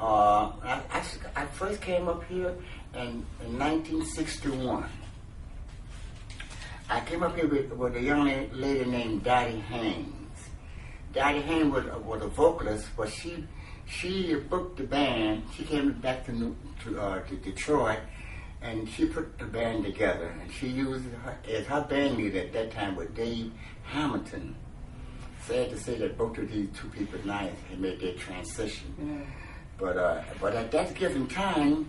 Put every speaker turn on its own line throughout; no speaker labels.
I first came up here in 1961. I came up here with a young lady named Dottie Haynes. Dottie Haynes was a vocalist, but she booked the band. She came back to Detroit, and she put the band together. And she used as her band leader at that time was Dave Hamilton. Sad to say that both of these two people now had made their transition. Yeah. But at that given time,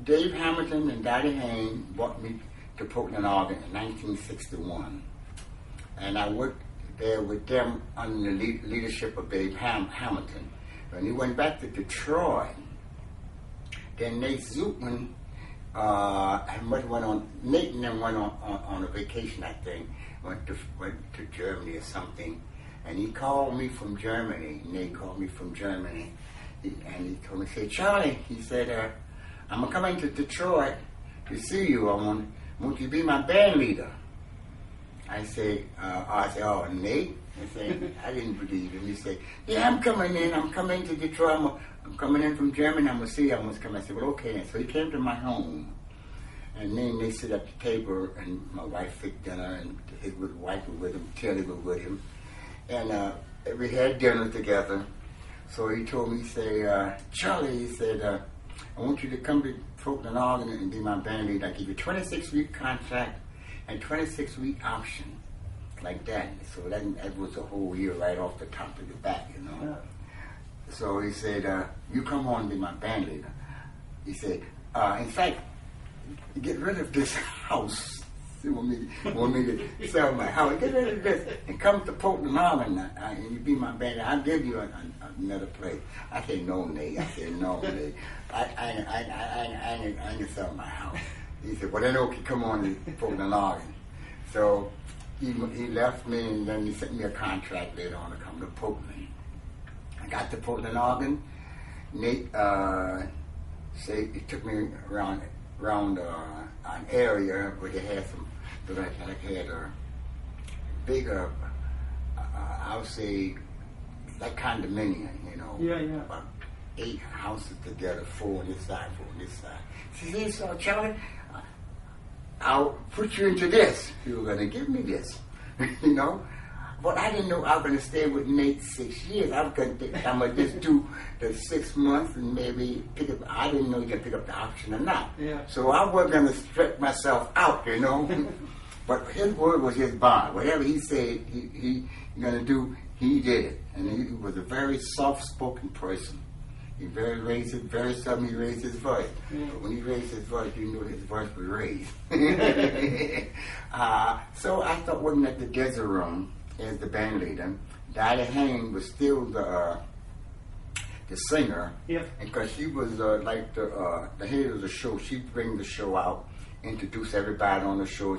Dave Hamilton and Dottie Haynes brought me to Portland, Oregon in 1961. And I worked there with them under the leadership of Dave Hamilton. When he went back to Detroit, then Nate Zookman Nate and them went on a vacation, I think, went to Germany or something. And he called me from Germany. Nate called me from Germany. And he told me, say, Charlie, he said, I'm coming to Detroit to see you. I want you to be my band leader. I said, oh, Nate? I said, I didn't believe him. He said, yeah, I'm coming to Detroit. I'm coming in from Germany. I'm going to see you. I'm going to come. I said, well, okay. And so he came to my home. And then they sit at the table, and my wife fixed dinner, and his wife was with him, Charlie was with him. And we had dinner together. So he told me, he said, Charlie, he said, I want you to come to Portland, Oregon and be my band leader. I give you a 26-week contract and 26-week option, like that. So that was a whole year right off the top of the back, you know. Yeah. So he said, you come on and be my band leader. He said, in fact, get rid of this house. He want me to sell my house. Get rid of this and come to Portland, Oregon, and you be my band leader. I'll give you another place. I said, no, Nate. I said, no, Nate. I ain't gonna sell my house. He said, well, then okay, come on to Portland, Oregon. So he left me, and then he sent me a contract later on to come to Portland. I got to Portland, Oregon. Nate said he took me around an area where they had some, had a bigger, I would say, like condominium, you know. Yeah. About 8 houses together, 4 on this side, 4 on this side. She said, so Charlie, I'll put you into this. You were going to give me this, you know. But I didn't know I was going to stay with Nate 6 years. I was going to think I'm going to just do the 6 months and maybe pick up. I didn't know you could pick up the option or not. Yeah. So I wasn't going to stretch myself out, you know. But his word was his bond. Whatever he said he going to do, he did it. And he was a very soft-spoken person. He very seldom he raised his voice. Yeah. But when he raised his voice, you knew his voice was raised. So I started working at the Desert Room as the band leader. Dottie Haynes was still the singer, yeah. And because she was like the head of the show, she'd bring the show out, introduce everybody on the show.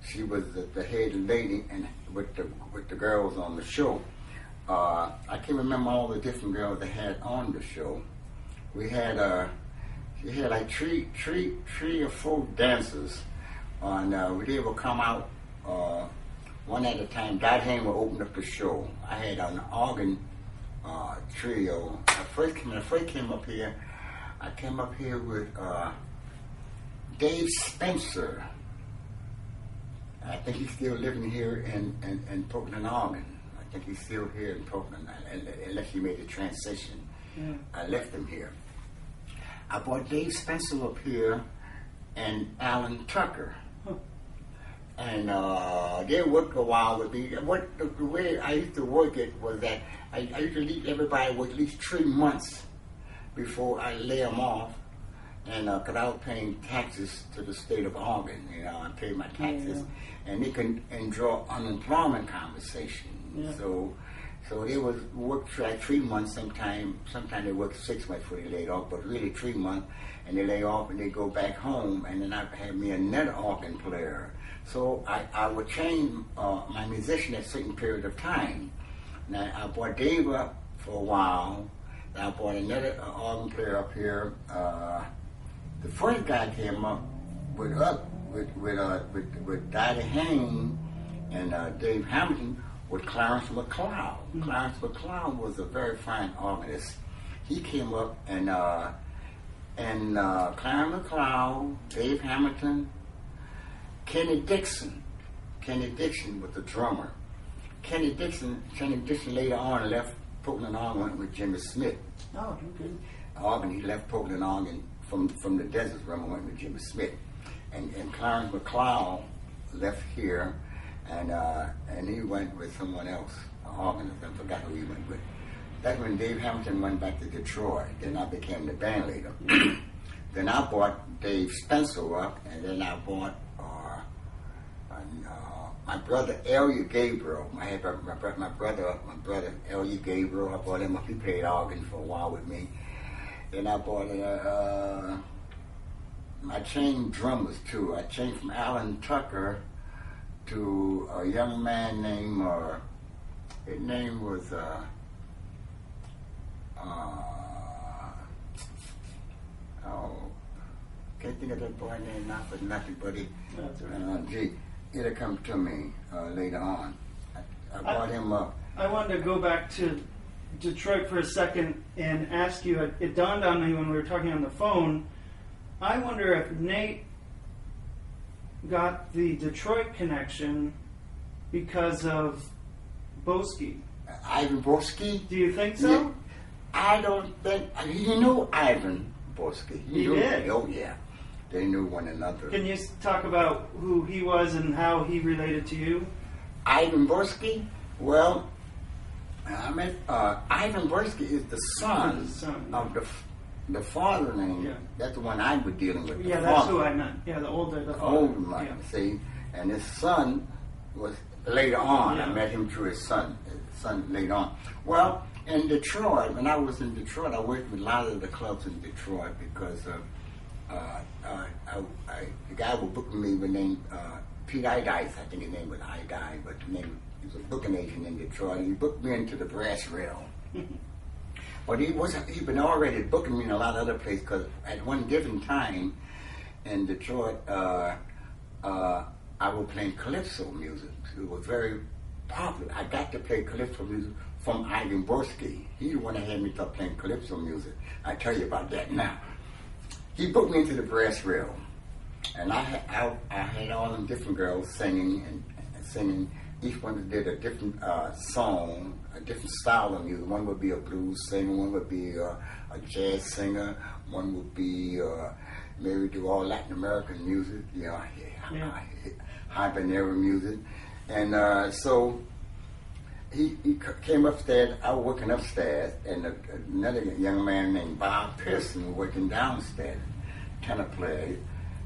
She was the head lady, and with the girls on the show. I can't remember all the different girls they had on the show. We had she had like three or 4 dancers, and they would come out. One at a time. Dottie Haynes would open up the show. I had an organ trio. When I first came up here, I came up here with Dave Spencer. I think he's still living here in Portland, Oregon. I think he's still here in Portland, unless he made the transition. Yeah. I left him here. I brought Dave Spencer up here and Alan Tucker. And they worked a while with me. The way I used to work it was that I used to leave everybody with at least 3 months before I lay them off. And because I was paying taxes to the state of Oregon, you know, I paid my taxes, and they can draw unemployment compensation. Yeah. So they would work for like 3 months. Sometimes they work 6 months before they laid off, but really 3 months, and they lay off and they go back home, and then I had me another organ player. So I would train my musician at a certain period of time. Now I brought Dave up for a while. Then I brought another organ player up here. The first guy came up with Dottie Haynes and Dave Hamilton with Clarence McLeod. Mm-hmm. Clarence McLeod was a very fine organist. he came up and Clarence McLeod, Dave Hamilton, Kenny Dixon was the drummer. Kenny Dixon later on left Portland, Oregon, went with Jimmy Smith.
Oh, okay.
He left Portland, Oregon from the Desert Rim and went with Jimmy Smith. And Clarence McLeod left here and he went with someone else, organist. I forgot who he went with. That's when Dave Hamilton went back to Detroit. Then I became the band leader. Then I brought Dave Spencer up, and then I brought my brother Charlie Gabriel. My brother Charlie Gabriel. I brought him up. He played organ for a while with me. Then I brought I changed drummers too. I changed from Alan Tucker to a young man named his name was can't think of that boy name now for nothing, but it'll come to me later on. I brought him up.
I wanted to go back to Detroit for a second and ask you, it dawned on me when we were talking on the phone, I wonder if Nate got the Detroit connection because of Boesky.
Ivan Boesky?
Do you think so?
Yeah, I don't think, you know Ivan Boesky.
He did?
Oh yeah, they knew one another.
Can you talk about who he was and how he related to you?
Ivan Boesky? Well, Ivan Boesky is the son of the father name. Yeah. That's the one I was dealing with.
Yeah, that's who I meant. Yeah, the older father.
Older one, yeah. See? And his son was later on.
Yeah.
I met him through his son later on. Well, in Detroit, when I was in Detroit, I worked with a lot of the clubs in Detroit because the guy who booked me was named Pete Idice. I think his name was Idice, but he was a booking agent in Detroit. He booked me into the Brass Rail. But he'd been already booking me in a lot of other places because at one given time in Detroit, I was playing calypso music. It was very popular. I got to play calypso music from Ivan Boesky. He the one that had me start playing calypso music. I'll tell you about that now. He booked me into the Brass Rail, and I had all them different girls singing and singing. Each one did a different song, a different style of music. One would be a blues singer, one would be a jazz singer, one would be maybe do all Latin American music, habanero music. And so he came upstairs. I was working upstairs, and another young man named Bob Pearson was working downstairs, tenor player.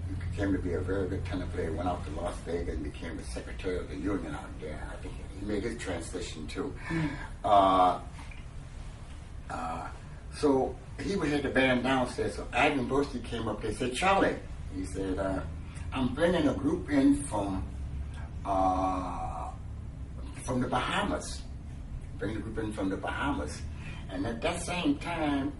He came to be a very good tenor player. Went out to Las Vegas and became the secretary of the union out there. I think he made his transition too. So he had the band downstairs. So Ivan Boesky came up there and said, "Charlie," he said, "I'm bringing a group in from the Bahamas. Bringing a group in from the Bahamas." And at that same time,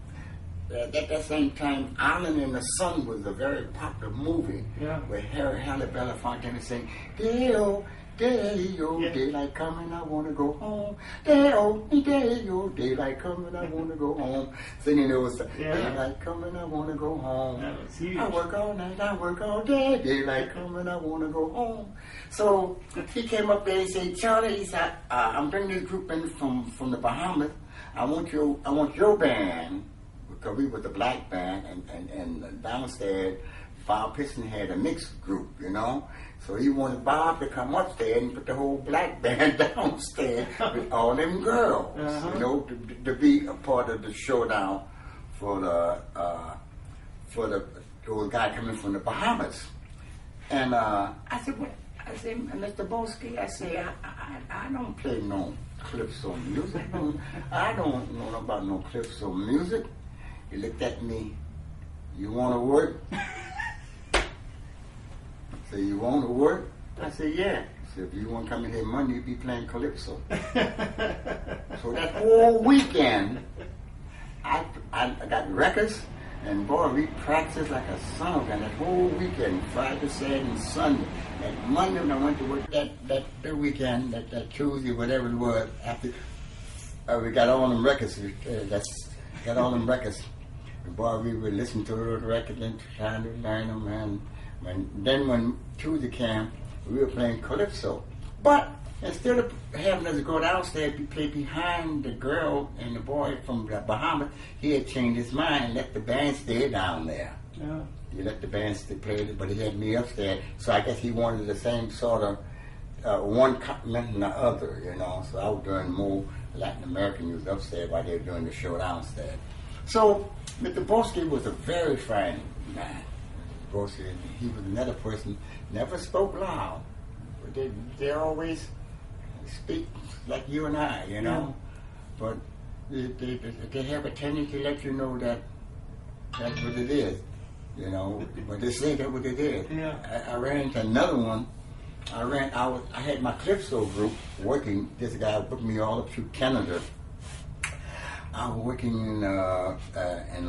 Orlean and the Sun was a very popular movie where Halle Belafonte sang, "Day-o, day-o, daylight coming, I want to go home. Day-o, day-o, daylight coming, I want to go home." Singing those, "Daylight coming, I want to go home.
That was huge.
I work all night, I work all day. Daylight coming, I want to go home." So he came up there and said, "Charlie," he said, "I'm bringing this group in from the Bahamas. I want your band." Because we were the black band, and downstairs, Bob Pearson had a mixed group, So he wanted Bob to come upstairs and put the whole black band downstairs with all them girls, to be a part of the showdown for those guy coming from the Bahamas. And I said, "Mr. Boesky," I say, I don't play no calypso music. I don't know about no calypso music." He looked at me, "You want to work?" I said, "You want to work?" I said, "Yeah." He said, "If you want to come in here Monday, you'll be playing calypso." So that whole weekend, I got records, and boy, we practiced like a son of a gun that whole weekend, Friday, Saturday, and Sunday. And Monday when I went to work that weekend, that Tuesday, whatever it was, after we got all them records, got all them records. And boy, we would listen to those records and trying to learn them. And then when Tuesday came, we were playing calypso. But instead of having us go downstairs to play behind the girl and the boy from the Bahamas, he had changed his mind and let the band stay down there.
Yeah.
He let the band play it, but he had me upstairs. So I guess he wanted the same sort of one compliment than the other, you know. So I was doing more Latin American music upstairs while they were doing the show downstairs. So Mr. Bosky was a very fine man. Bosky, he was another person, never spoke loud. But they always speak like you and I, you know. Yeah. But they have a tendency to let you know that that's what it is, you know. But they say that's what it is.
Yeah.
I ran into another one. I had my calypso group working. This guy booked me all up through Canada. I was working in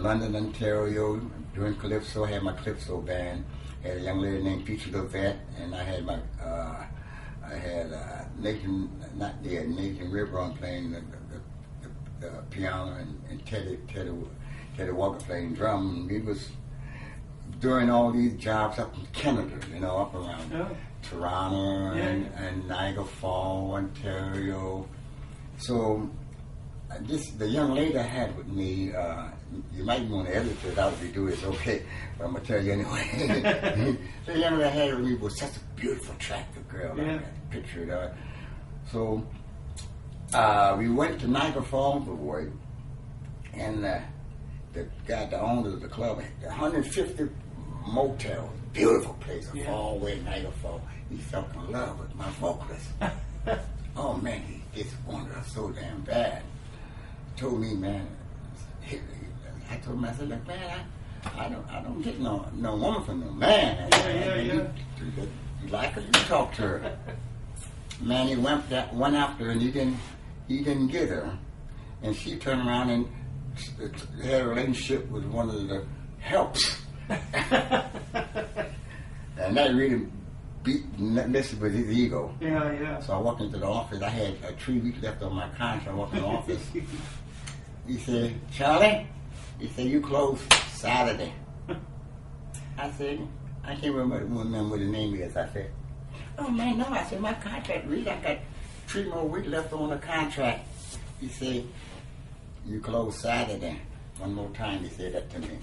London, Ontario, doing calypso. I had my calypso band. I had a young lady named Peachy Levette, and I had Nathan River playing the piano, and Teddy Walker playing drum. And we was doing all these jobs up in Canada, you know, up around Toronto and Niagara Falls, Ontario. So the young lady I had with me, you might want to edit it out if you do it's okay, but I'm going to tell you anyway. The young lady I had with me was such a beautiful, attractive girl. Yeah. I got a picture of her. So we went to Niagara Falls for work, and the guy, the owner of the club, had 150 motels, beautiful place, far away in Niagara Falls. He fell in love with my vocalist. Oh man, he just wanted her so damn bad. He told me, man, I told him, I said, look, man, I don't get no woman from no man. You like her, you talk to her. Man, he went that one after, and he didn't get her, and she turned around and had a relationship with one of the helps. And that really messed with his ego.
Yeah.
So I walked into the office. I had 3 weeks left on my contract. I walked in the office. He said, Charlie, he said, you close Saturday. I said, I can't remember what the name is. I said, oh man, no. I said, my contract read. I got 3 more weeks left on the contract. He said, you close Saturday. One more time, he said that to me.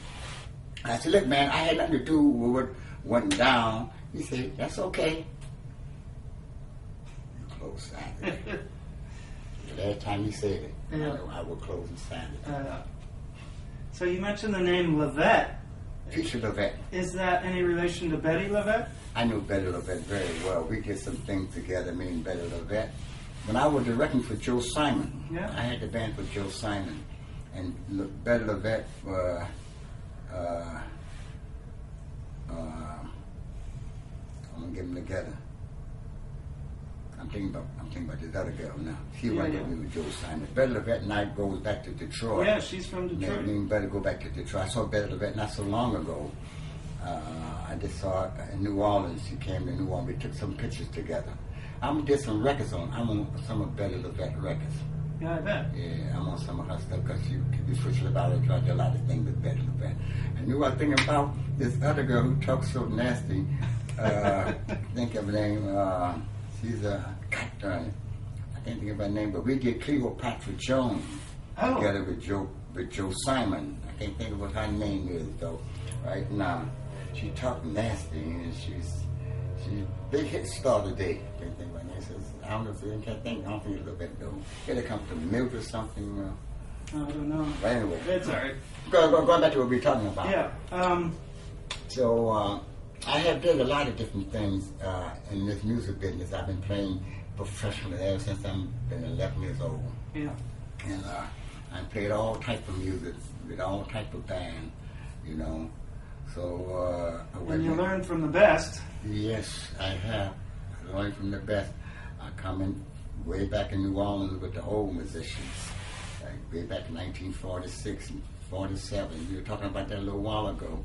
I said, look, man, I had nothing to do with what went down. He said, that's okay. You close Saturday. The last time he said it, I will close on Saturday.
So you mentioned the name Levette.
Peachy Levette.
Is that any relation to Betty Levette?
I knew Betty Levette very well. We did some things together, me and Betty Levette. When I was directing for Joe Simon, I had the band for Joe Simon. And Betty Levette, I'm gonna get them together. I'm thinking about this other girl now. She went with me with Joe Simon. Betty Levette and I goes back to Detroit.
Yeah, she's from Detroit.
Me and Betty go back to Detroit. I saw Betty Levette not so long ago. I just saw her in New Orleans. She came to New Orleans. We took some pictures together. I'm did some records I'm on some of Betty Levette records.
Yeah, I bet.
Yeah, I'm on some of her stuff because she switched about it. I did a lot of things with Betty Levette. And you were thinking about this other girl who talks so nasty. Think of her name. She's a God darn it. I can't think of her name, but we did Cleopatra Jones together with Joe Simon. I can't think of what her name is though. Right now, she talked nasty and she's big hit star today. I can't think of her name. I don't know if you can't think. I don't think it's a little bit though. It'll come from milk or something.
I don't know.
But anyway,
it's all right.
Going back to what we were talking about.
Yeah.
So I have done a lot of different things in this music business. I've been playing professionally ever since I've been 11 years old.
Yeah.
And I played all type of music with all type of band, you know. So
and you learn from the best.
Yes, I have. I learned from the best. I come in way back in New Orleans with the old musicians, like way back in 1946 and 47. We were talking about that a little while ago.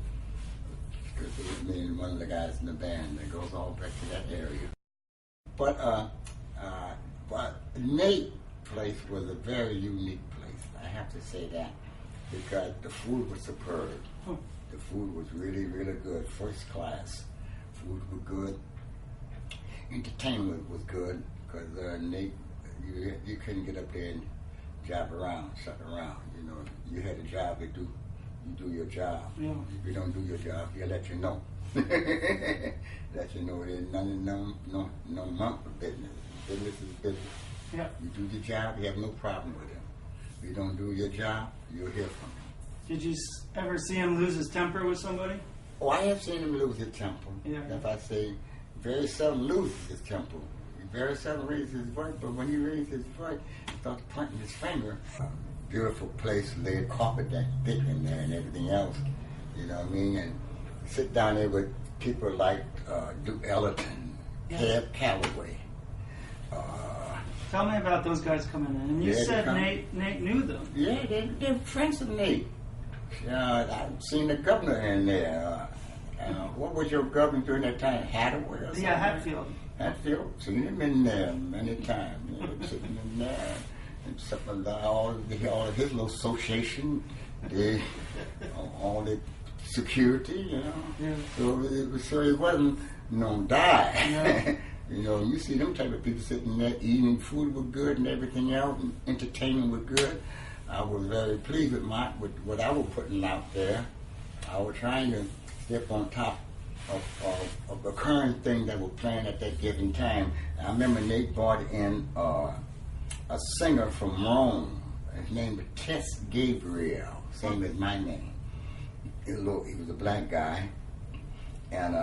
Because it was me and one of the guys in the band that goes all back to that area. But Nate place was a very unique place. I have to say that. because the food was superb.
Oh.
The food was really, really good, first class. Food was good. Entertainment was good, because you couldn't get up there and job around, suck around. You know, you had a job to do. You do your job.
Yeah.
If you don't do your job, they'll let you know. Let you know there's no month of business. Business is business.
Yeah.
You do your job, you have no problem with him. If you don't do your job, you'll hear from him.
Did you ever see him lose his temper with somebody?
Oh, I have seen him lose his temper.
Yeah.
If I say, very seldom loses his temper. He very seldom raises his voice, but when he raises his voice, he starts pointing his finger. Beautiful place, laid carpet that thick in there and everything else. You know what I mean? And sit down there with people like Duke Ellington, Ted Calloway.
Tell me about those guys coming in. And you said Nate knew them.
Yeah, they're friends with Nate. I've seen the governor in there. What was your governor during that time? Hathaway or something?
Yeah, Hatfield.
Hatfield. Seen him in there many times. You know, sitting in there. And something like all of his little association, all the security, you know. Yeah. So it wasn't die. Yeah. You know, you see them type of people sitting there eating, food was good and everything else, and entertainment was good. I was very pleased with what I was putting out there. I was trying to step on top of the current thing that was playing at that given time. I remember Nate brought in a singer from Rome. His name was Charlie Gabriel, same as my name. He was a black guy, and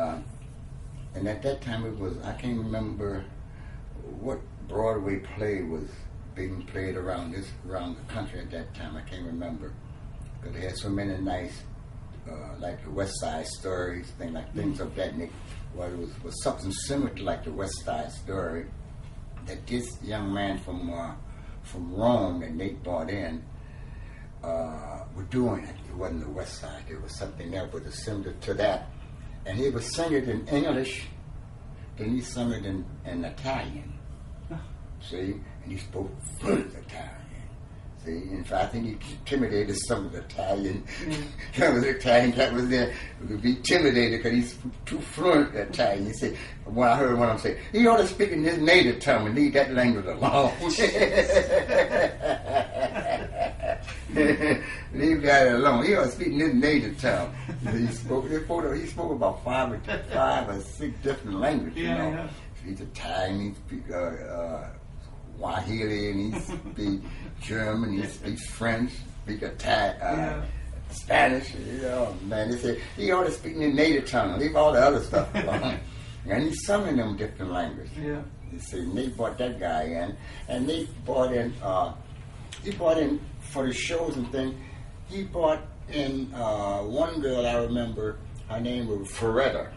at that time I can't remember what Broadway play was being played around the country at that time. I can't remember, because they had so many nice, like the West Side Story, things of that nature. Well, it was something similar to like the West Side Story that this young man from Rome that Nate brought in were doing it. It wasn't the West Side. It was something else, but it's similar to that. And he was singing in English, then he sang it in Italian. See? And he spoke fluent Italian. See? In fact, I think he intimidated some of the Italian. Italian cat was there to be intimidated because he's too fluent Italian. He said, when I heard one of them say, he ought to speak in his native tongue and leave that language alone. Leave that alone. He ought to speak in his native tongue. He spoke about five or six different languages.
Yeah,
you know.
Yeah.
He's Italian, he speaks Swahili, and he speaks German, he speaks French, speaks Spanish. You know, man, they say he ought to speak in his native tongue. Leave all the other stuff alone. And he's some of them different languages.
Yeah.
You see, Nate brought that guy in, and Nate brought in. He brought in for the shows and things. He brought in one girl I remember. Her name was Ferretta.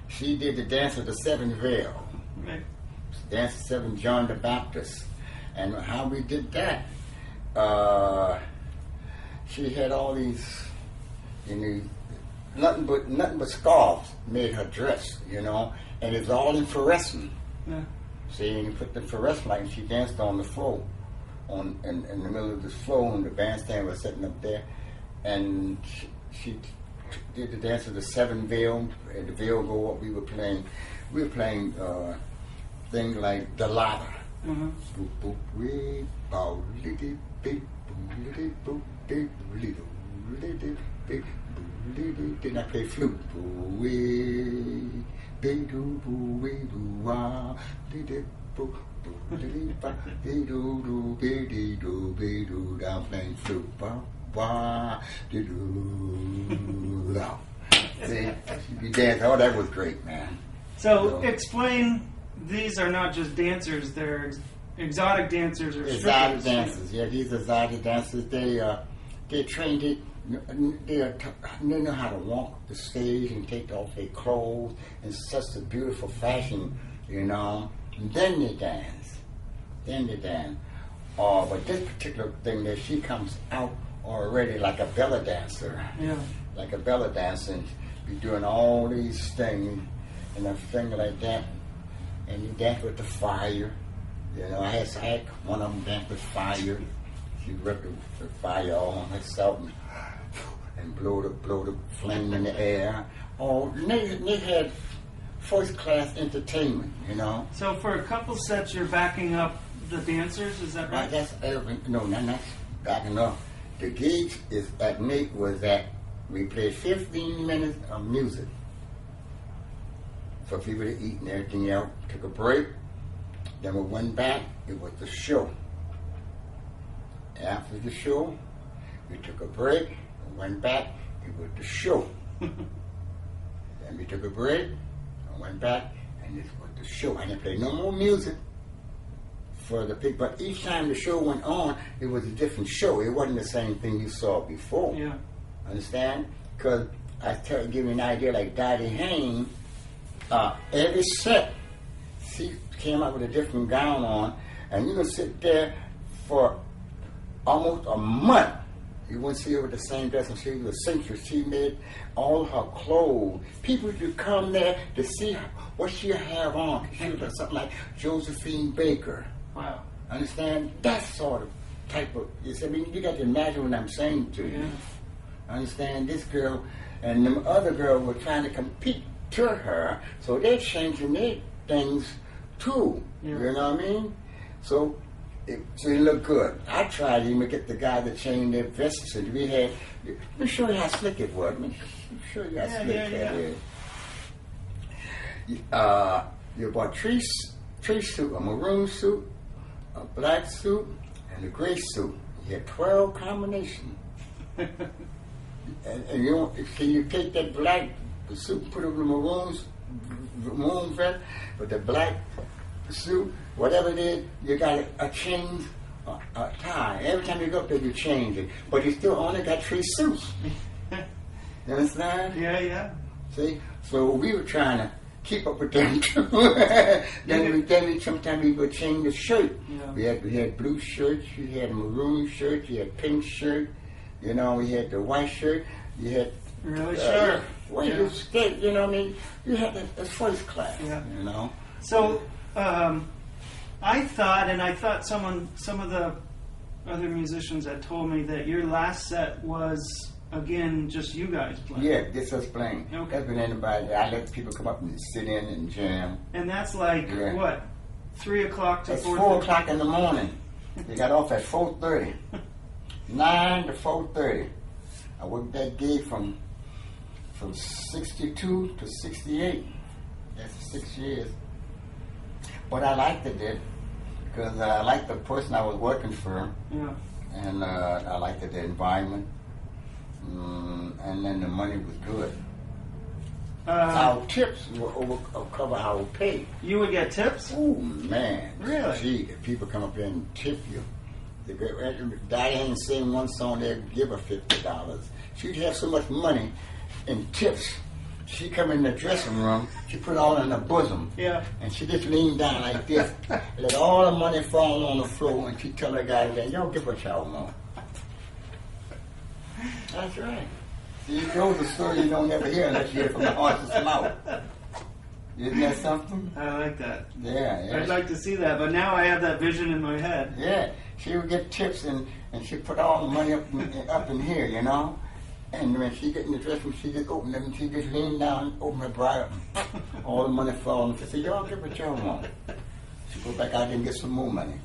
She did the Dance of the Seven Veil.
Right.
Dance of Seven John the Baptist. And how we did that, she had all these, nothing but scarves made her dress, you know, and it's all in fluorescent.
Yeah.
See, and you put the fluorescent light, and she danced on the floor, in the middle of this floor, and the bandstand was sitting up there, and she did the Dance of the Seven Veil, and the veil go up. We were playing things like the ladder. Then I play flute. I'm playing flute. See, you dance. Oh, that was great, man.
So explain, these are not just dancers, they're exotic dancers or
exotic
strippers.
dancers. Yeah, these exotic dancers, they're trained it. They know how to walk the stage and take off their clothes in such a beautiful fashion, you know. And then they dance. But this particular thing there, she comes out already like a belly dancer.
Yeah.
Like a belly dancer, and be doing all these things and a thing like that. And you dance with the fire. You know, I had one of them dance with fire. She rip the fire on herself and blow the flame in the air. Oh, they had first class entertainment, you know.
So for a couple sets, you're backing up the dancers, is that right?
That's no, not backing up. The gigs is at Nate was that we played 15 minutes of music for people to eat and everything else. Took a break, then we went back. It was the show. After the show, we took a break and went back. It was the show. Then we took a break and went back, and this was the show. And they played no more music for the people. But each time the show went on, it was a different show. It wasn't the same thing you saw before.
Yeah.
Understand? Because give you an idea, like Dottie Haynes, every set, she came out with a different gown on, and you could sit there for almost a month. You wouldn't see her with the same dress, and she was a seamstress. She made all her clothes. People would come there to see what she'll have on. She was something like Josephine Baker.
Wow.
Understand? That sort of type of, I mean, you got to imagine what I'm saying to you.
Yeah.
Understand? This girl and the other girl were trying to compete to her, so they're changing their things too.
Yeah.
You know what I mean? So it looked good. I tried to even get the guy that changed their vests. And we had, let me show you how slick it was. Let me show you how slick that is. You bought three suits, a maroon suit, a black suit, and a gray suit. You had 12 combinations. and you take that black suit and put it on the maroon vest, but the black suit, whatever it is, you got a change, a tie. Every time you go up there, you change it. But you still only got 3 suits. You understand?
Yeah.
See? So we were trying to keep up with them too. then sometimes we would change the shirt. Yeah. We had blue shirts, we had maroon shirts, we had pink shirt, you know, we had the white shirt, you had
really sure.
You stay, you know what I mean? You had the first class, you know.
So I thought some of the other musicians had told me that your last set was again just you guys playing.
Yeah, just us playing.
Okay.
That's been anybody. I let people come up and sit in and jam.
And that's like what, 3 o'clock to 4:30?
It's 4 o'clock in the morning. They got off at 4:30, 9 to 4:30. I worked that gig from 62 to 68. That's 6 years. But I liked it because I liked the person I was working for. Yeah. And I liked the environment. And then the money was good. Our tips will cover our pay.
You would get tips?
Oh, man.
Really?
Gee, if people come up here and tip you. Diane sang one song, they'd give her $50. She'd have so much money in tips. She'd come in the dressing room, she put it all in her bosom. Yeah. And she just leaned down like this, let all the money fall on the floor, and she'd tell the guy, y'all give what y'all want. That's right. See, those are stories you don't ever hear unless you hear it from the horse's mouth. Isn't that something?
I like that.
Yeah.
I'd like to see that, but now I have that vision in my head.
Yeah. She would get tips and she put all the money up in here, you know? And when she get in the dressing room, she just open them and she just lean down, open her bra up, all the money fall. And she said, y'all give what y'all want. She go back out there and get some more money.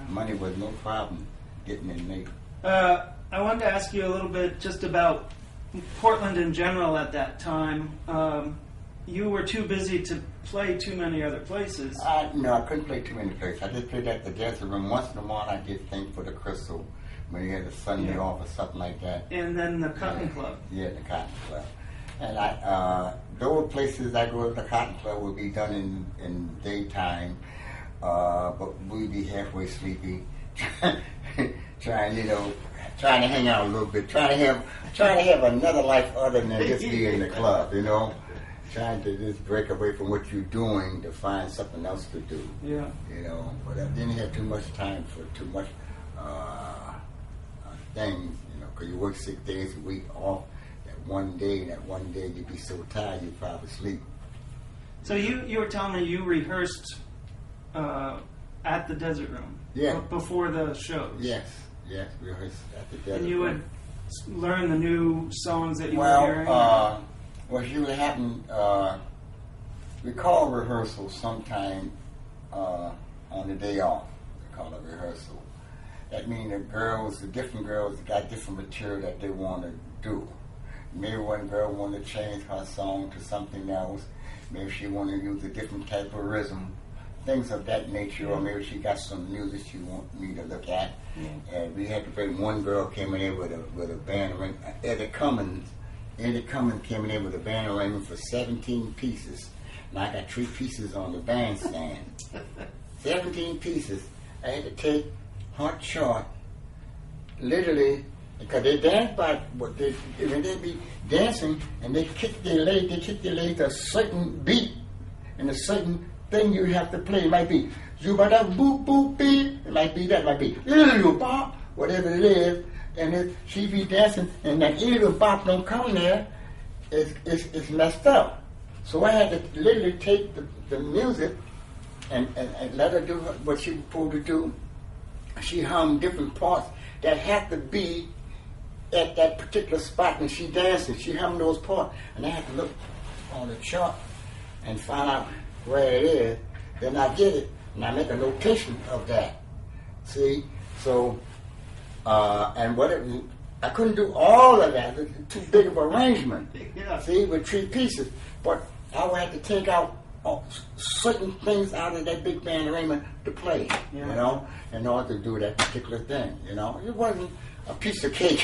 Money was no problem getting in there.
I wanted to ask you a little bit just about Portland in general at that time. You were too busy to play too many other places.
No, I couldn't play too many places. I just played at the Jazz Room. Once in a while I did things for the Crystal when you had a Sunday off or something like that.
And then the Cotton Club.
Yeah, the Cotton Club. And those places I go to the Cotton Club would be done in daytime, but we'd be halfway sleepy, trying to hang out a little bit, trying to have another life other than just being in the club, you know. Trying to just break away from what you're doing to find something else to do. Yeah. You know, but I didn't have too much time for too much things, you know, because you work 6 days a week off. That one day you'd be so tired you'd probably sleep.
So you were telling me you rehearsed at the Desert Room.
Yeah.
Before the shows.
Yes. Yes, we rehearsed that together.
And you would learn the new songs that you were
Well,
hearing?
what usually happened, we call rehearsal sometime on the day off. We call it rehearsal. That means the different girls got different material that they want to do. Maybe one girl wanted to change her song to something else. Maybe she wanted to use a different type of rhythm, things of that nature, or maybe she got some music she want me to look at. And we had to bring one girl came in there with a band arrangement. Eddie Cummins came in there with a band arrangement for 17 pieces. And I got 3 pieces on the bandstand. 17 pieces. I had to take hot shot, literally, because they dance by what when they be dancing and they kick their legs a certain beat and a certain thing you have to play. It might be zubada boop boop beep. It might be that. It might be little bop, whatever it is. And she be dancing and that little bop don't come there. It's messed up. So I had to literally take the music and let her do what she was supposed to do. She hummed different parts that had to be at that particular spot when she dancing. She hummed those parts, and I had to look on the chart and find out where it is. Then I get it, and I make a notation of that. See, so I couldn't do all of that. It's too big of an arrangement.
Yeah.
See, with 3 pieces, but I would have to take out certain things out of that big band arrangement to play, you know, in order to do that particular thing, you know. It wasn't a piece of cake.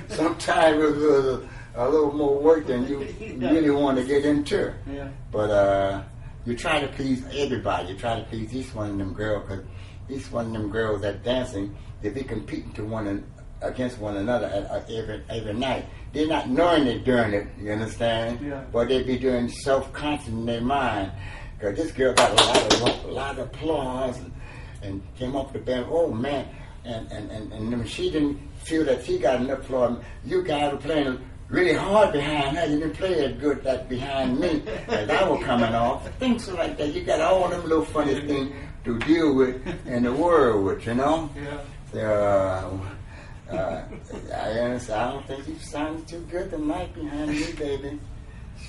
Sometimes it was a little more work than you really want to get into.
Yeah.
But you try to please everybody. You try to please each one of them girls, because each one of them girls that dancing, they be competing against one another every night. They're not knowing it during it, you understand?
Yeah.
But they be doing self-conscious in their mind. Because this girl got a lot of applause and came off the band, oh man, and when she didn't feel that she got enough applause, you guys were playing really hard behind her. You didn't play as good that behind me as I was coming off. Things like that. You got all them little funny things to deal with in the world with, you know?
Yeah.
I don't think you sounded too good tonight behind me, baby.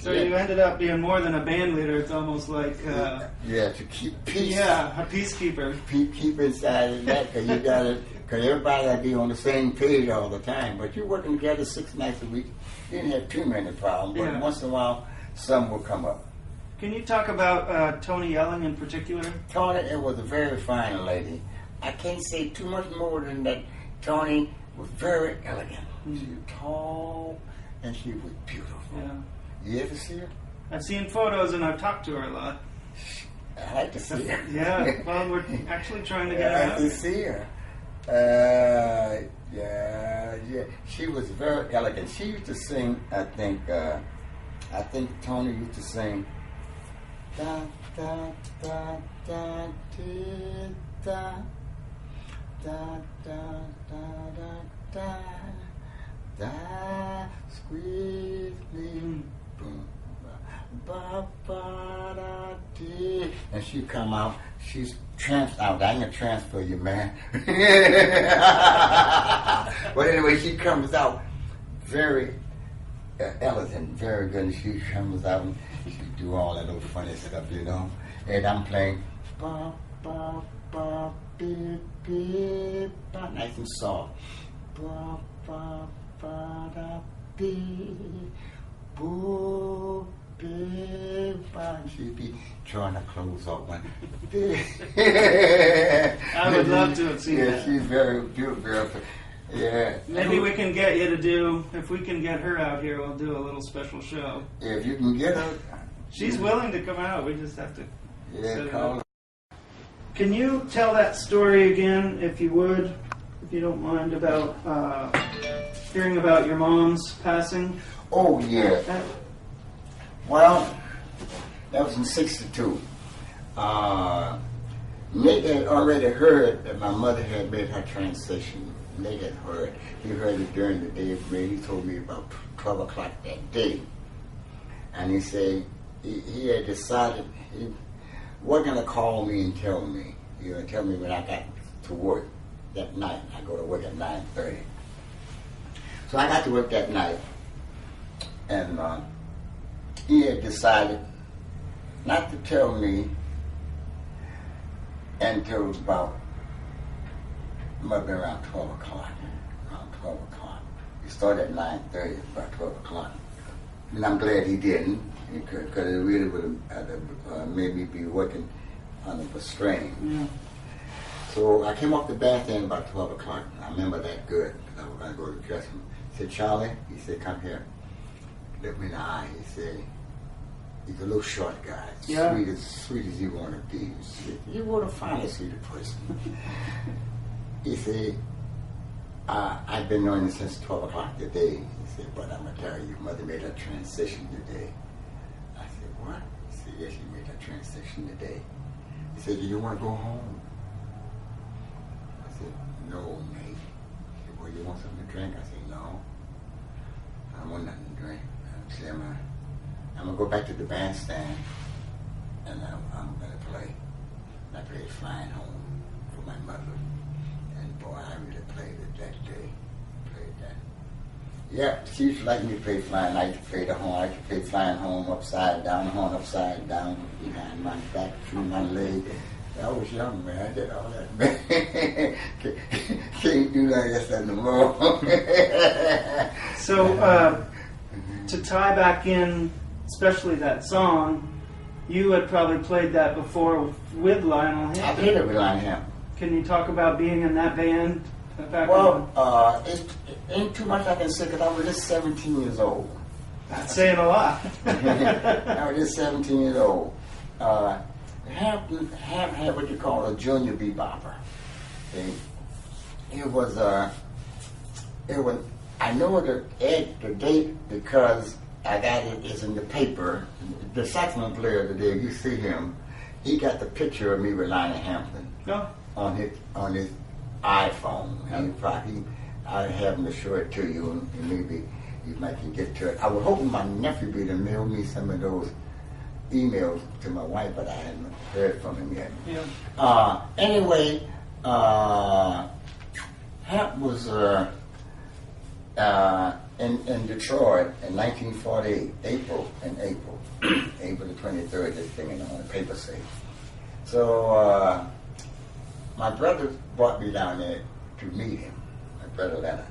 So you ended up being more than a band leader. It's almost like
to keep peace.
Yeah, a peacekeeper.
Keep inside of that, because you got to. Because everybody got to be on the same page all the time. But you're working together 6 nights a week. You didn't have too many problems, but once in a while, some will come up.
Can you talk about Tony Yelling in particular?
Tony, it was a very fine lady. I can't say too much more than that. Tony was very elegant.
Mm-hmm.
She was tall, and she was beautiful.
Yeah.
You ever see her?
I've seen photos and I've talked to her a lot.
I like to see her.
Yeah, well, we're actually trying to get her
I like
out.
to see her. Yeah. She was very elegant. She used to sing, I think Tony used to sing, da da da da dee, da da da da da da squeeze me, boom, ba ba da dee, and she come out. She's tranced out. I ain't gonna transfer you, man. But anyway, she comes out very elegant, very good. And she comes out and she do all that little funny stuff, you know. And I'm playing ba ba ba beep beep ba, nice and soft. Ba ba ba da beep boo. She'd be trying to close up one.
I would love to have seen that.
Yeah, she's very beautiful. Yeah.
Maybe we can get you to do, if we can get her out here, we'll do a little special show.
Yeah, if you can get her.
She's willing to come out, we just have to set it
call
up. Can you tell that story again, if you would, if you don't mind, about hearing about your mom's passing?
Oh, yeah. Well, that was in '62. Nate had already heard that my mother had made her transition. Nate had heard. He heard it during the day of May. He told me about 12 o'clock that day. And he said he had decided he wasn't going to call me and tell me. He was going to tell me when I got to work. that night. I go to work at 9:30. So I got to work that night, and he had decided not to tell me until about, might be around 12 o'clock. Around 12 o'clock. He started at 9:30, about 12 o'clock. And I'm glad he didn't, because it really would have made me be working under the strain.
Yeah.
So I came off the bandstand about 12 o'clock. I remember that good, because I was going to go to the dressing room. He said, Charlie, he said, come here. Look me in the eye. He said, he's a little short guy,
Yeah.
sweet as you want to be. He said, you want to find a sweeter person. He said, I've been knowing you since 12 o'clock today. He said, but I'm going to tell you, your mother made a transition today. I said, what? He said, yes, she made a transition today. He said, do you want to go home? I said, no, mate. He said, well, you want something to drink? I said, no. I don't want nothing to drink. I said, I'm going to go back to the bandstand, and I'm going to play. And I played Flying Home for my mother. And boy, I really played it that day. Played that. Yeah, she used to like me to play Flying. I used to play the horn. I used to play Flying Home upside down, the horn upside down, behind my back, through my leg. I was young, man. I did all that, man. Can't do that no more.
So, to tie back in, especially that song, you had probably played that before with Lionel Hampton.
I played it with Lionel Hampton.
Can you talk about being in that band? Back
It ain't too much I can say because I was just 17 years old.
That's saying a lot.
I was just 17 years old. Hampton had what you call a junior bebopper. See? It was, I know the date because I got it's in the paper. The saxophone player today, you see him, he got the picture of me with Lionel Hampton on his iPhone. I'll have him to show it to you, and maybe you might can get to it. I was hoping my nephew would have mailed me some of those emails to my wife, but I hadn't heard from him yet.
Yeah.
Anyway, Hamp was in Detroit in 1948, April, April the 23rd, this thing on the paper say. So my brother brought me down there to meet him, my brother Leonard.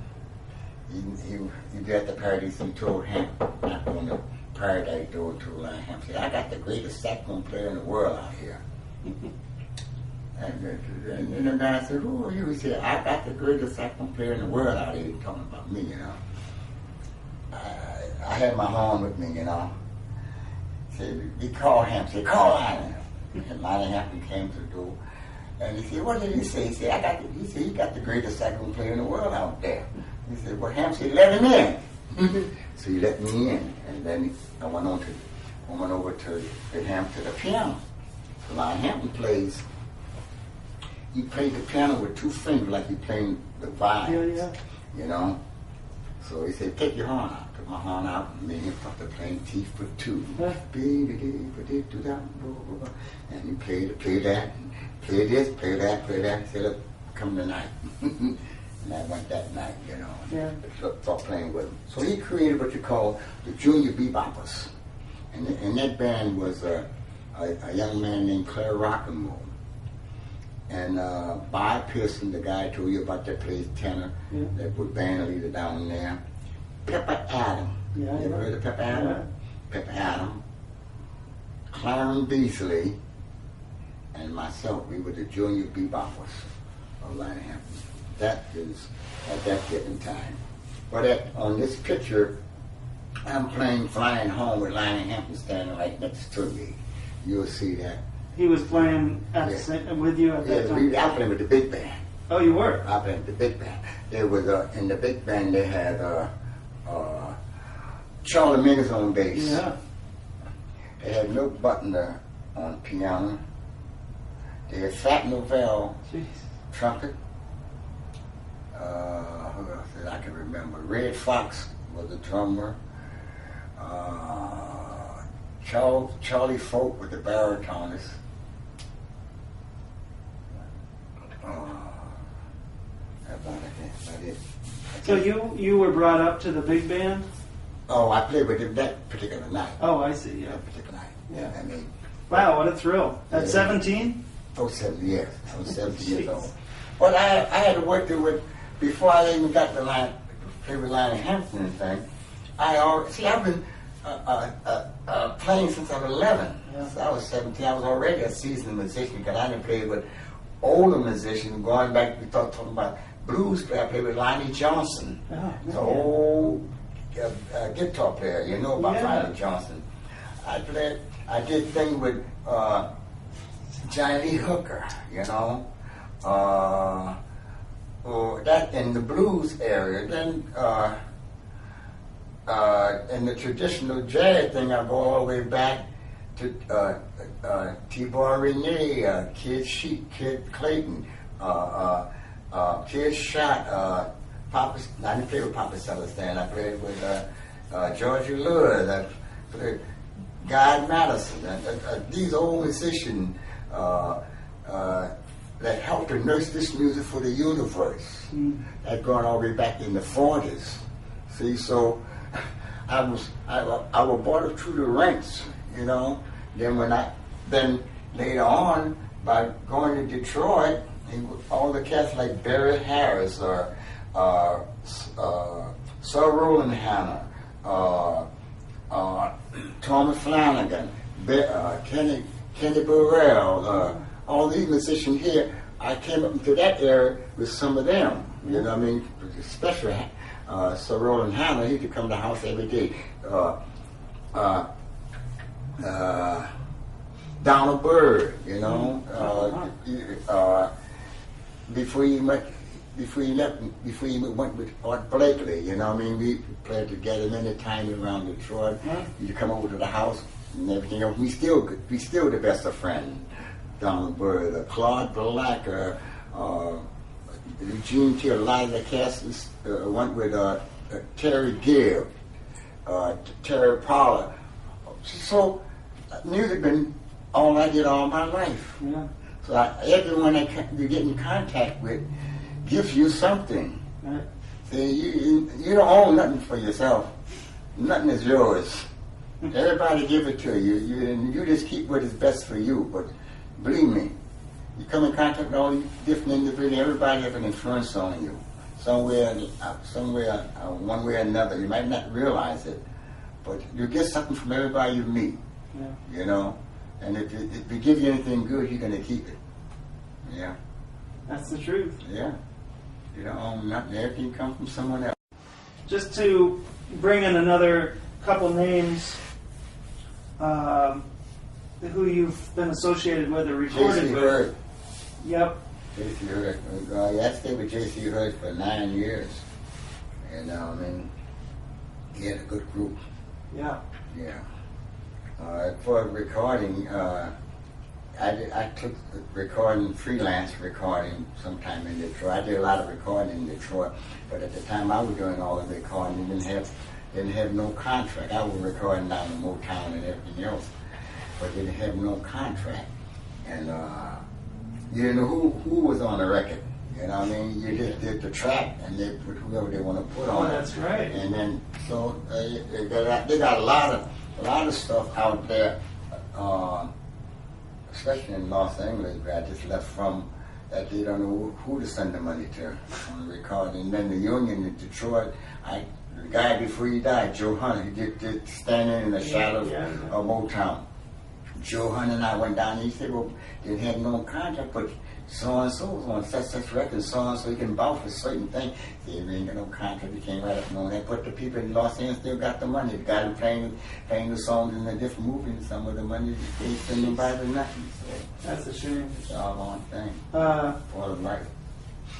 He was at the Paradise and told Hamp, not on the Paradise door to Hamp, said, I got the greatest saxophone player in the world out here. And the guy said, who are you? He said, I got the greatest saxophone player in the world out here. He was talking about me, you know. I had my horn with me, you know. He called him, said, call Lionel. And Lionel Hampton came to the door. And he said, what did he say? He said, he got the greatest saxophone player in the world out there. He said, well, Hampton said, let him in. So he let me in. And then I went over to Hampton to the piano. So Lionel Hampton plays. He played the piano with two fingers like he played the violin.
Yeah.
You know? So he said, take your horn out. Took my horn out and made him start playing T for two. And he played that, play this, play that. He said, look, come tonight. And I went that night, you know.
Yeah.
Start playing with him. So he created what you call the Junior Beboppers. And that band was a young man named Claire Rockamore. And Bob Pearson, the guy I told you about that plays tenor, that was bandleader down there. Pepper Adam. You ever heard of Pepper Adam?
Yeah.
Pepper Adam. Clarence Beasley, and myself, we were the Junior Beboppers of Lionel Hampton. That is at that given time. But on this picture, I'm playing Flying Home with Lionel Hampton standing right next to me. You'll see that.
He was playing with you at that time?
I played with the big band.
Oh, you were?
I played with the big band. There was in the big band they had Charlie Gabriel on bass.
Yeah.
They had Milt Butler on piano. They had Fat Novell trumpet. Who else did I can remember? Red Fox was the drummer. Charlie Folk with the baritonist. did.
So you were brought up to the big band?
Oh, I played with him that particular night.
Oh, I see. Yeah.
That particular night.
Yeah.
I mean.
Wow, what a thrill! At
Yeah.
17?
Oh, 7 years. I was 17 years old. But I had to work there with, before I even got the line, favorite line of Hampton and thing, I've been playing since I was 11.
Yeah.
So I was 17. I was already a seasoned musician because I didn't play with older musicians. Going back, we talking about blues player. I played with Lonnie Johnson,
Oh,
the old guitar player. You know about
Yeah.
Lonnie Johnson. I did things with Johnny Lee Hooker, you know. That in the blues area. Then in the traditional jazz thing, I go all the way back to T-Boy Renee, Kid Sheep, Kid Clayton, Kid Shot, Papa. I didn't play with Papa Celestin. I played with Georgia Lewis. I played Guy Madison. These old musicians that helped to nurse this music for the universe. That going all the way back in the 40s. See, so I was brought up through the ranks, you know. Then later on, by going to Detroit, all the cats like Barry Harris or Sir Roland Hanna, Tommy Flanagan, Kenny Burrell, all these musicians here, I came up into that area with some of them. You know what I mean? Especially Sir Roland Hanna, he could come to the house every day. Donald Byrd, you know. Before he went with Art Blakely, you know what I mean? We played together many times around Detroit. You come over to the house and everything else. We still the best of friends. Donald Byrd, Claude Black, Eugene Taylor, a lot of the cast went with Terry Gibb, Terry Pollard. So music been all I did all my life.
Yeah.
So everyone that you get in contact with gives you something.
Right.
See, you don't own nothing for yourself. Nothing is yours. Everybody give it to you. You just keep what is best for you. But believe me, you come in contact with all these different individuals. Everybody has an influence on you, somewhere, one way or another. You might not realize it, but you get something from everybody you meet.
Yeah.
You know, and if they give you anything good, you're gonna keep it. Yeah.
That's the truth.
Yeah. You don't own nothing. Everything comes from someone else.
Just to bring in another couple names who you've been associated with or recorded
J.C.
with.
Hurd.
Yep.
J.C. Hurd. I stayed with J.C. Hurd for 9 years. And I mean, he had a good group.
Yeah.
Yeah. For recording, I took recording, freelance recording sometime in Detroit. I did a lot of recording in Detroit, but at the time I was doing all the recording, didn't have no contract. I was recording down in Motown and everything else, but didn't have no contract. And you didn't know who was on the record. You know what I mean? You just did the track and they put whoever they want to put on.
That's right.
And then so they got a lot of stuff out there. Especially in Los Angeles, where I just left from, that they don't know who to send the money to on the recording. And then the union in Detroit, the guy before he died, Joe Hunter, he did Standing in the Shadows of Motown. Joe Hunter and I went down and he said, well, they had no contract, but so-and-so was on such records, so-and-so, he can vouch for certain things. They ain't got no contract, they came right up and on that. But the people in Los Angeles still got the money. The guy who playing the songs in the different movies, some of the money, they send them by the nothing. So
That's a shame.
it's all one thing. For the life.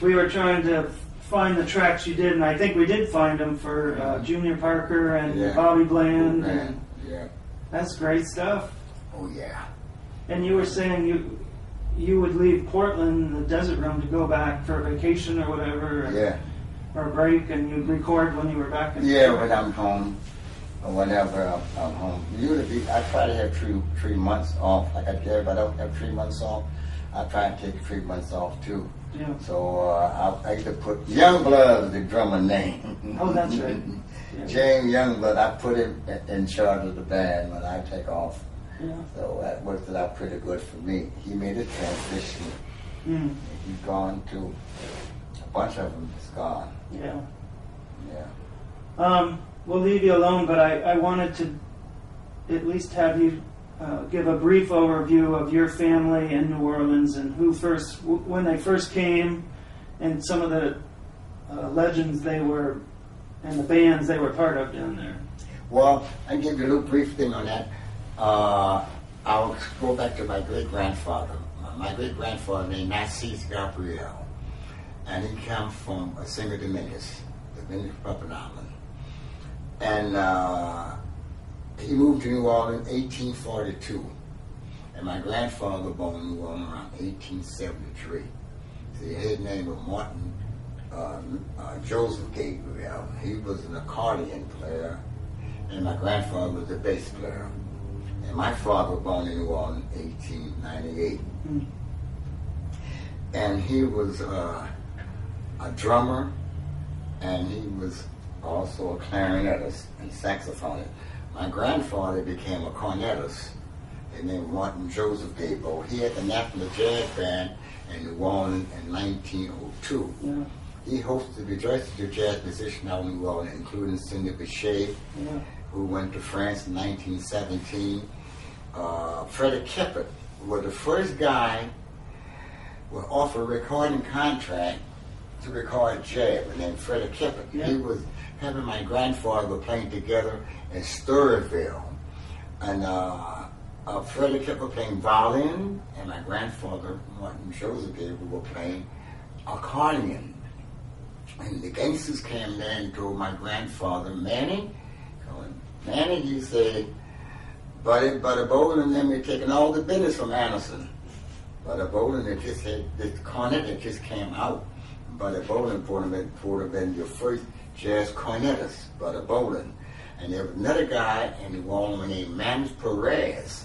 We were trying to find the tracks you did, and I think we did find them for Junior Parker and Bobby Bland. And
Yeah.
that's great stuff.
Oh, yeah.
And you were saying you would leave Portland, the desert room, to go back for a vacation or whatever, or a break, and you'd record when you were back in
Yeah, when I'm home, or whenever I'm home. Usually, I try to have three months off. Like I did, but I don't have 3 months off. I try to take 3 months off too.
Yeah.
So I used to put Youngblood as the drummer name.
Oh, that's right. Yeah.
James Youngblood, I put him in charge of the band when I take off.
Yeah.
So that worked out pretty good for me. He made a transition.
Mm.
He's gone too. A bunch of them is gone.
Yeah.
Yeah.
We'll leave you alone, but I wanted to at least have you give a brief overview of your family in New Orleans and when they first came, and some of the legends they were, and the bands they were part of down there.
Well, I'll give you a little brief thing on that. I'll go back to my great-grandfather. My great-grandfather named Zeus Gabriel, and he came from a single Dominicus, the Dominican Republic Island. And he moved to New Orleans in 1842. And my grandfather was born in New Orleans around 1873. So his name was Martin Joseph Gabriel. He was an accordion player, and my grandfather was a bass player. And my father was born in New Orleans in 1898. Mm. And he was a drummer, and he was also a clarinetist and saxophonist. My grandfather became a cornetist. His name was Martin Joseph Gabriel. He had the National Jazz Band in New Orleans in 1902. Yeah. He hosted the jazz musicians out in New Orleans, including Cindy Bechet, who went to France in 1917. Freddie Keppert was the first guy who offered a recording contract to record jazz, and then Freddie Keppert. Yeah. He was having my grandfather were playing together in Sturville, and Freddie Keppert playing violin, and my grandfather Martin Joseph Gabriel were playing accordion. And the gangsters came there and told my grandfather, Manny, he said, Buddy Bolin and them had taken all the business from Anderson. Buddy Bolin had just had this cornet that just came out. Buddy Bolin would have been your first jazz cornetist, Buddy Bolin. And there was another guy in New Orleans named Manis Perez.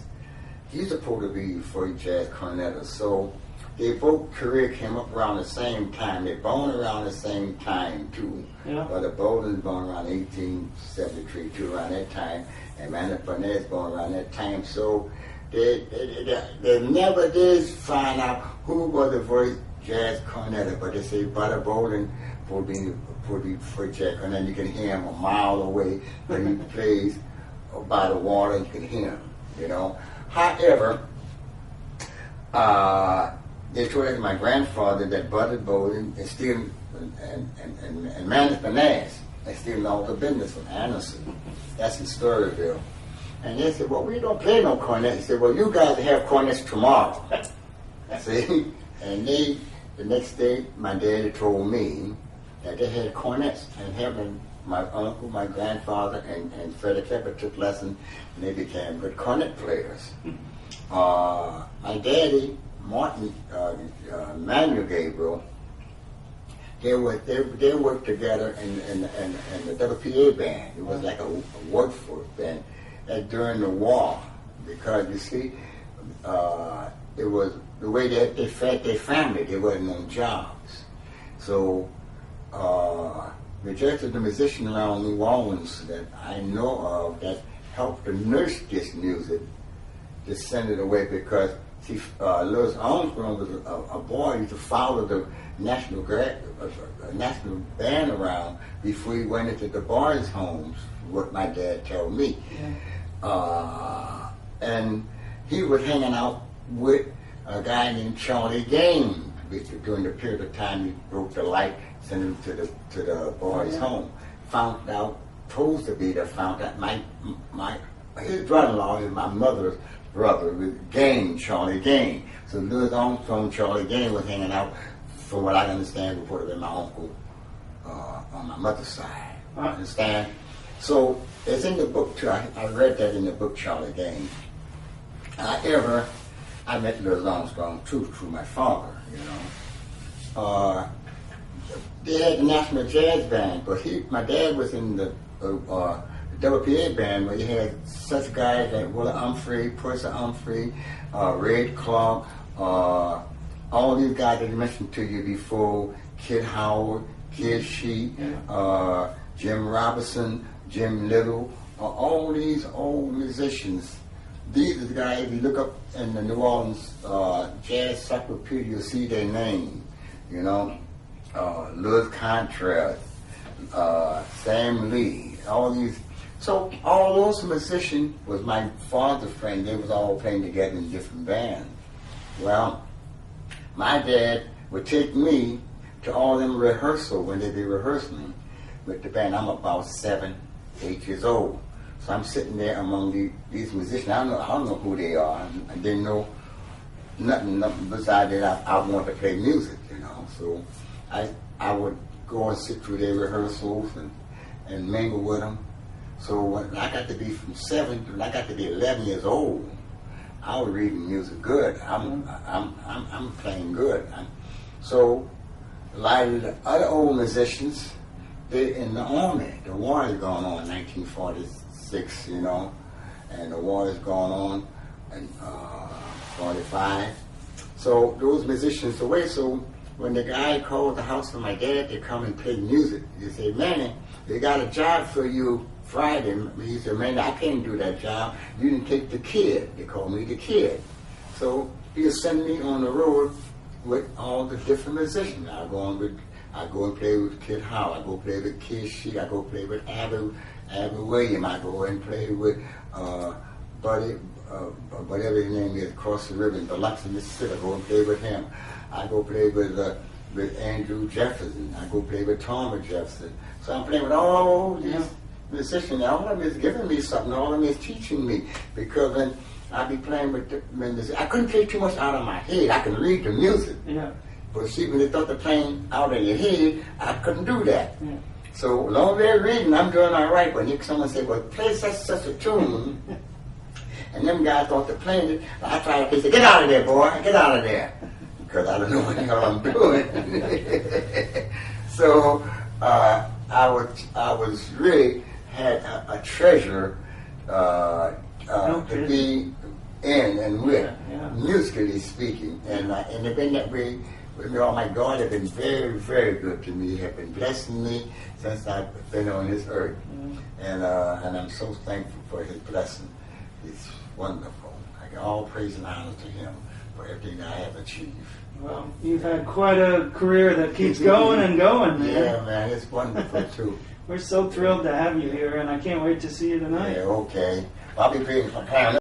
He's supposed to be your first jazz cornetist. So their both career came up around the same time. They born around the same time too. Yeah. Buddy Bolin was born around 1873 too, around that time. And Manis Perez born around that time. So they never did find out who was the first jazz cornetist, but they say Buddy Bolin would be for jazz, and then you can hear him a mile away, but he plays by the water, you can hear him, you know. However, they told my grandfather that Buddy Bolin is still, and Manis Perez is still all the business from Anderson. That's in Sturville. And they said, well, we don't play no cornet. He said, well, you guys have cornets tomorrow. See? And the next day, my daddy told me that they had cornets, and having my uncle, my grandfather, and Freddie Keppert took lessons, and they became good cornet players. My daddy, Martin Manuel Gabriel, they worked together in the WPA band. It was like a workforce band during the war, because you see, it was the way they fed their family. They wasn't on jobs. So just the musician around New Orleans that I know of that helped to nurse this music just send it away, because see, Louis Armstrong was a boy who used to follow the national band around before he went into the boys' homes, what my dad told me. Yeah. And he was hanging out with a guy named Charlie Gabriel during the period of time he broke the light, sent him to the boys' home. Found out, supposed to be that found out his brother-in-law is my mother's brother, Charlie Gabriel. So Louis Armstrong, Charlie Gabriel was hanging out, from what I understand, would have been my uncle on my mother's side. I understand? So it's in the book too. I read that in the book, Charlie Gabriel. However, I met Louis Armstrong too through my father, you know. They had the National Jazz Band, but my dad was in the WPA band, where you had such guys like Willa Humphrey, Percy Humphrey, Red Clark, all these guys that I mentioned to you before, Kid Howard, Kid Sheet, Jim Robinson, Jim Little, all these old musicians. These are the guys, if you look up in the New Orleans Jazz Encyclopedia, you'll see their name, you know. Louis Contreras, Sam Lee, all these. So all those musicians was my father's friend. They was all playing together in different bands. Well, my dad would take me to all them rehearsal when they be rehearsing with the band. I'm about 7, 8 years old. So I'm sitting there among these musicians. I don't know who they are. I didn't know nothing besides that I wanted to play music, you know. So I would go and sit through their rehearsals and mingle with them. So when I got to be from 7, when I got to be 11 years old, I was reading music good. I'm playing good. So a lot of the other old musicians, they're in the army. The war is going on in 1946, you know, and the war is going on in 45. So those musicians away. So when the guy called the house of my dad to come and play music, he said, "Manny, they got a job for you Friday." He said, "Man, I can't do that job. You didn't take the kid." They called me the kid. So he'll send me on the road with all the different musicians. I go and play with Kid Howard. I go play with Kid Sheet. I go play with Abby Williams. I go and play with Buddy, whatever his name is, across the river in Biloxi, Mississippi. I go and play with him. I go play with Andrew Jefferson. I go play with Thomas Jefferson. So I'm playing with all these musicians. All of them is giving me something. All of them is teaching me. Because when I be playing with I couldn't play too much out of my head. I can read the music.
Yeah.
But see, when they thought they're playing out of your head, I couldn't do that.
Yeah.
So long as they're reading, I'm doing all right. When someone say, "Well, play such a tune," and them guys thought they're playing it, I try to say, "Get out of there, boy! Get out of there!" Because I don't know what the hell I'm doing. So I was really had a treasure to be in and with, musically speaking, and they've been that way with me. Oh my God, they've been very, very good to me. Have been blessing me since I've been on this earth, and I'm so thankful for His blessing. It's wonderful. I give all praise and honor to Him for everything I have achieved.
Well, you've had quite a career that keeps going and going, man.
Yeah, man, it's wonderful too.
We're so thrilled to have you here, and I can't wait to see you tonight.
Yeah, okay. I'll be paying for time.